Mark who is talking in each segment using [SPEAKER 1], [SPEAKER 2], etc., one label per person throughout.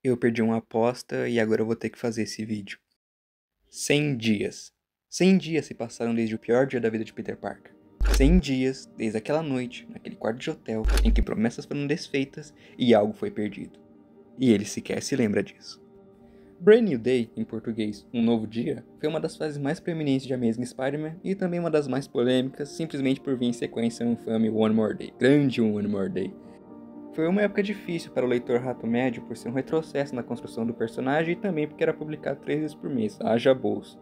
[SPEAKER 1] Eu perdi uma aposta e agora eu vou ter que fazer esse vídeo. 100 dias. 100 dias se passaram desde o pior dia da vida de Peter Parker. 100 dias desde aquela noite, naquele quarto de hotel, em que promessas foram desfeitas e algo foi perdido. E ele sequer se lembra disso. Brand New Day, em português, Um Novo Dia, foi uma das fases mais preeminentes de Amazing Spider-Man e também uma das mais polêmicas, simplesmente por vir em sequência um infame One More Day, grande One More Day. Foi uma época difícil para o leitor rato médio por ser um retrocesso na construção do personagem e também porque era publicado 3 vezes por mês, haja bolso.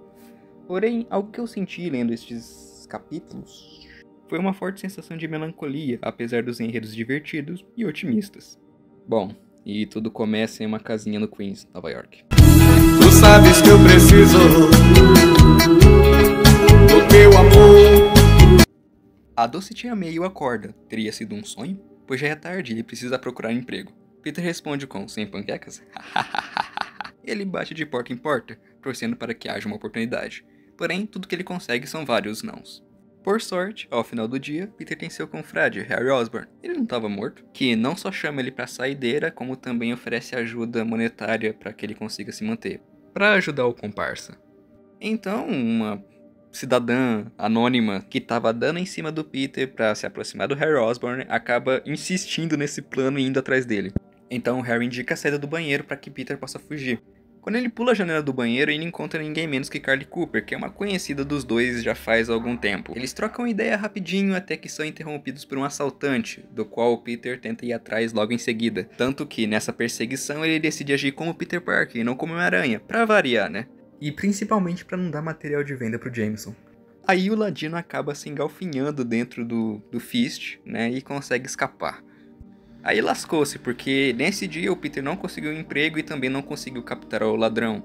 [SPEAKER 1] Porém, algo que eu senti lendo estes capítulos foi uma forte sensação de melancolia, apesar dos enredos divertidos e otimistas. Bom, e tudo começa em uma casinha no Queens, Nova York.
[SPEAKER 2] Tu sabes que eu preciso do teu amor.
[SPEAKER 1] A doce tia May o acorda. Teria sido um sonho? Pois já é tarde e ele precisa procurar emprego. Peter responde com: sem panquecas? Ele bate de porta em porta, torcendo para que haja uma oportunidade. Porém, tudo que ele consegue são vários nãos. Por sorte, ao final do dia, Peter tem seu confrade, Harry Osborn. Ele não estava morto, que não só chama ele para a saideira, como também oferece ajuda monetária para que ele consiga se manter, para ajudar o comparsa. Então, uma cidadã anônima que estava dando em cima do Peter para se aproximar do Harry Osborn acaba insistindo nesse plano e indo atrás dele. Então, Harry indica a saída do banheiro para que Peter possa fugir. Quando ele pula a janela do banheiro, ele encontra ninguém menos que Carly Cooper, que é uma conhecida dos dois já faz algum tempo. Eles trocam ideia rapidinho até que são interrompidos por um assaltante, do qual o Peter tenta ir atrás logo em seguida. Tanto que, nessa perseguição, ele decide agir como Peter Parker e não como uma aranha, pra variar, né? E principalmente para não dar material de venda pro Jameson. Aí o Ladino acaba se engalfinhando dentro do Fist, né, e consegue escapar. Aí lascou-se, porque nesse dia o Peter não conseguiu um emprego e também não conseguiu capturar o ladrão,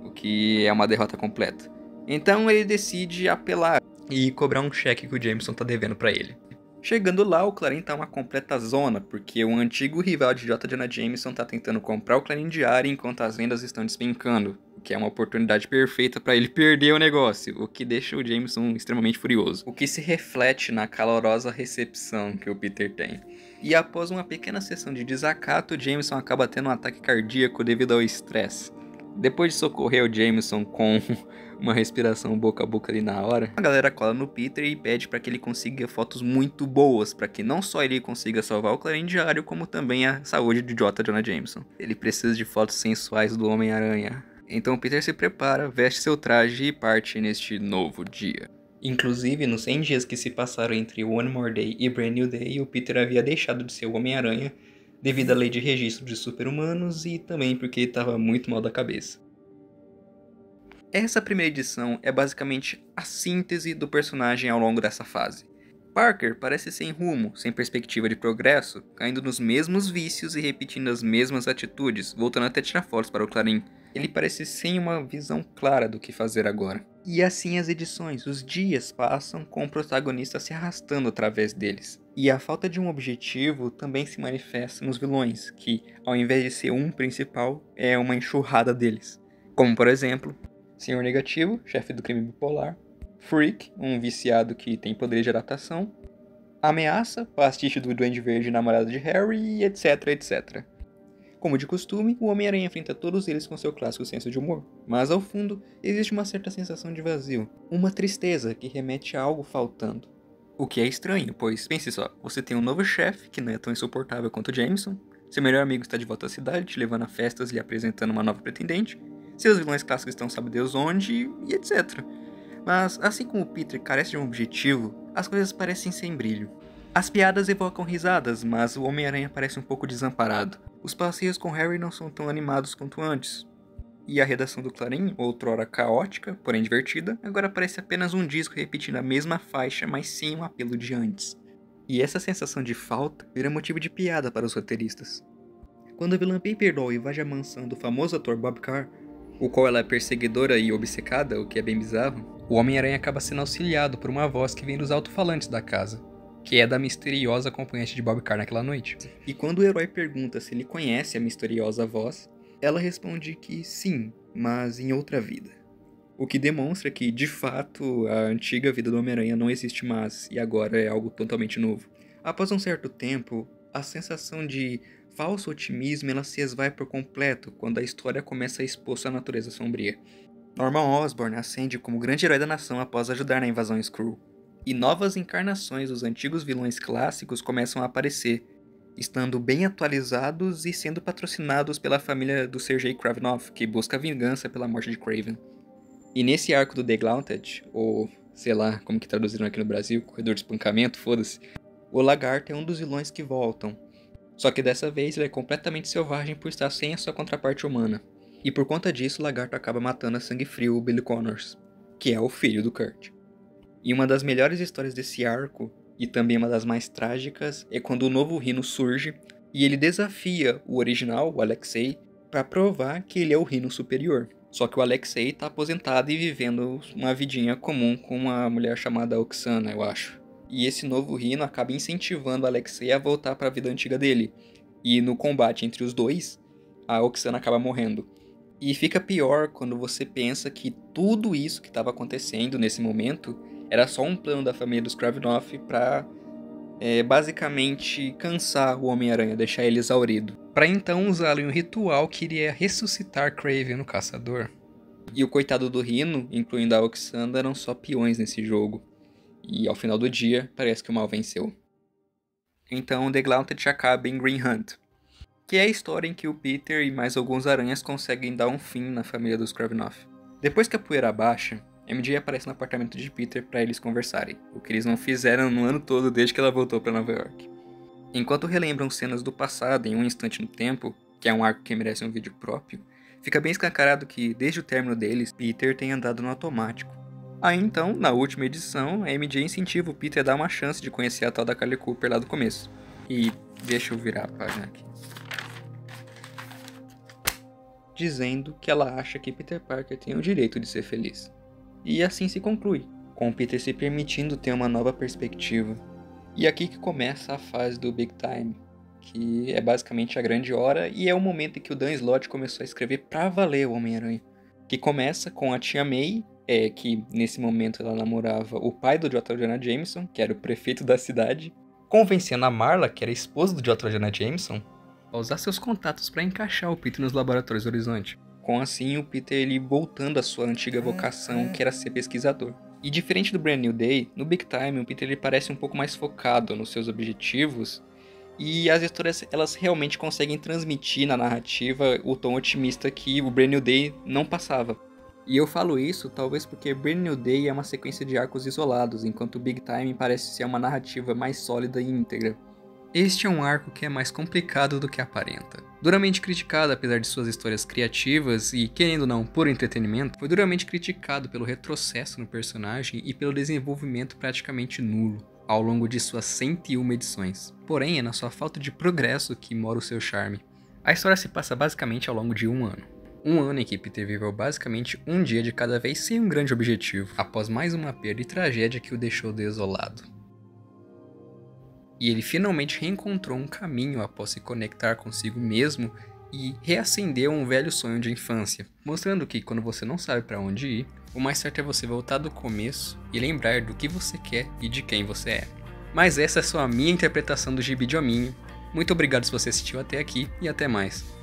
[SPEAKER 1] o que é uma derrota completa. Então ele decide apelar e cobrar um cheque que o Jameson tá devendo para ele. Chegando lá, o Clarim tá uma completa zona, porque um antigo rival de J. Jonah Jameson tá tentando comprar o Clarim diário enquanto as vendas estão despencando, o que é uma oportunidade perfeita para ele perder o negócio, o que deixa o Jameson extremamente furioso, o que se reflete na calorosa recepção que o Peter tem. E após uma pequena sessão de desacato, o Jameson acaba tendo um ataque cardíaco devido ao estresse. Depois de socorrer o Jameson com uma respiração boca a boca ali na hora, a galera cola no Peter e pede para que ele consiga fotos muito boas, para que não só ele consiga salvar o Clarim Diário, como também a saúde de J. Jonah Jameson. Ele precisa de fotos sensuais do Homem-Aranha. Então Peter se prepara, veste seu traje e parte neste novo dia. Inclusive, nos 100 dias que se passaram entre One More Day e Brand New Day, o Peter havia deixado de ser o Homem-Aranha devido à lei de registro de super-humanos e também porque ele estava muito mal da cabeça. Essa primeira edição é basicamente a síntese do personagem ao longo dessa fase. Parker parece sem rumo, sem perspectiva de progresso, caindo nos mesmos vícios e repetindo as mesmas atitudes, voltando até tirar fotos para o Clarim. Ele parece sem uma visão clara do que fazer agora. E assim as edições, os dias passam com o protagonista se arrastando através deles. E a falta de um objetivo também se manifesta nos vilões, que, ao invés de ser um principal, é uma enxurrada deles. Como, por exemplo, Senhor Negativo, chefe do crime bipolar, Freak, um viciado que tem poder de adaptação, Ameaça, pastiche do Duende Verde namorado de Harry, etc, etc. Como de costume, o Homem-Aranha enfrenta todos eles com seu clássico senso de humor, mas ao fundo existe uma certa sensação de vazio, uma tristeza que remete a algo faltando. O que é estranho, pois, pense só, você tem um novo chefe que não é tão insuportável quanto Jameson, seu melhor amigo está de volta à cidade, te levando a festas e lhe apresentando uma nova pretendente, seus vilões clássicos estão sabe Deus onde, e etc. Mas, assim como o Peter carece de um objetivo, as coisas parecem sem brilho. As piadas evocam risadas, mas o Homem-Aranha parece um pouco desamparado. Os passeios com Harry não são tão animados quanto antes. E a redação do Clarim, outrora caótica, porém divertida, agora parece apenas um disco repetindo a mesma faixa, mas sem o apelo de antes. E essa sensação de falta vira motivo de piada para os roteiristas. Quando a vilã Paper Doll invade a mansão do famoso ator Bob Carr, o qual ela é perseguidora e obcecada, o que é bem bizarro, o Homem-Aranha acaba sendo auxiliado por uma voz que vem dos alto-falantes da casa, que é da misteriosa acompanhante de Bob Carr naquela noite. E quando o herói pergunta se ele conhece a misteriosa voz, ela responde que sim, mas em outra vida. O que demonstra que, de fato, a antiga vida do Homem-Aranha não existe mais e agora é algo totalmente novo. Após um certo tempo, a sensação de falso otimismo ela se esvai por completo quando a história começa a expor sua natureza sombria. Norman Osborn ascende como grande herói da nação após ajudar na invasão Skrull, e novas encarnações dos antigos vilões clássicos começam a aparecer, estando bem atualizados e sendo patrocinados pela família do Sergei Kravinoff, que busca vingança pela morte de Kraven. E nesse arco do The Gauntlet, ou sei lá como que traduziram aqui no Brasil, corredor de espancamento, foda-se, o Lagarto é um dos vilões que voltam. Só que dessa vez ele é completamente selvagem por estar sem a sua contraparte humana. E por conta disso o Lagarto acaba matando a sangue frio o Billy Connors, que é o filho do Kurt. E uma das melhores histórias desse arco, e também uma das mais trágicas, é quando o novo Rhino surge e ele desafia o original, o Alexei, para provar que ele é o Rhino superior. Só que o Alexei tá aposentado e vivendo uma vidinha comum com uma mulher chamada Oksana, eu acho. E esse novo Rhino acaba incentivando o Alexei a voltar para a vida antiga dele. E no combate entre os dois, a Oksana acaba morrendo. E fica pior quando você pensa que tudo isso que estava acontecendo nesse momento era só um plano da família dos Kravinoff para basicamente cansar o Homem-Aranha, deixar ele exaurido, para então usá-lo em um ritual que iria ressuscitar Kraven, o Caçador. E o coitado do Rhino, incluindo a Oksana, eram só peões nesse jogo. E ao final do dia, parece que o mal venceu. Então The Gauntlet acaba em Green Hunt, que é a história em que o Peter e mais alguns aranhas conseguem dar um fim na família dos Kravinoff. Depois que a poeira baixa, MJ aparece no apartamento de Peter para eles conversarem, o que eles não fizeram no ano todo desde que ela voltou para Nova York. Enquanto relembram cenas do passado em um instante no tempo, que é um arco que merece um vídeo próprio, fica bem escancarado que, desde o término deles, Peter tem andado no automático. Aí então, na última edição, a MJ incentiva o Peter a dar uma chance de conhecer a tal da Carly Cooper lá do começo. E deixa eu virar a página aqui. Dizendo que ela acha que Peter Parker tem o direito de ser feliz. E assim se conclui, com o Peter se permitindo ter uma nova perspectiva. E aqui que começa a fase do Big Time, que é basicamente a grande hora e é o momento em que o Dan Slott começou a escrever pra valer o Homem-Aranha. Que começa com a tia May, que nesse momento ela namorava o pai do J. Jonah Jameson, que era o prefeito da cidade, convencendo a Marla, que era esposa do J. Jonah Jameson, a usar seus contatos para encaixar o Peter nos laboratórios do Horizonte. Com assim, o Peter ele voltando à sua antiga vocação, que era ser pesquisador. E diferente do Brand New Day, no Big Time, o Peter ele parece um pouco mais focado nos seus objetivos, e as histórias elas realmente conseguem transmitir na narrativa o tom otimista que o Brand New Day não passava. E eu falo isso talvez porque Brand New Day é uma sequência de arcos isolados, enquanto o Big Time parece ser uma narrativa mais sólida e íntegra. Este é um arco que é mais complicado do que aparenta. Duramente criticado apesar de suas histórias criativas e, querendo ou não, por entretenimento, foi duramente criticado pelo retrocesso no personagem e pelo desenvolvimento praticamente nulo ao longo de suas 101 edições. Porém, é na sua falta de progresso que mora o seu charme. A história se passa basicamente ao longo de um ano. Um ano em que Peter viveu basicamente um dia de cada vez sem um grande objetivo, após mais uma perda e tragédia que o deixou desolado. E ele finalmente reencontrou um caminho após se conectar consigo mesmo e reacendeu um velho sonho de infância, mostrando que quando você não sabe para onde ir, o mais certo é você voltar do começo e lembrar do que você quer e de quem você é. Mas essa é só a minha interpretação do Gibi de Hominho. Muito obrigado se você assistiu até aqui e até mais.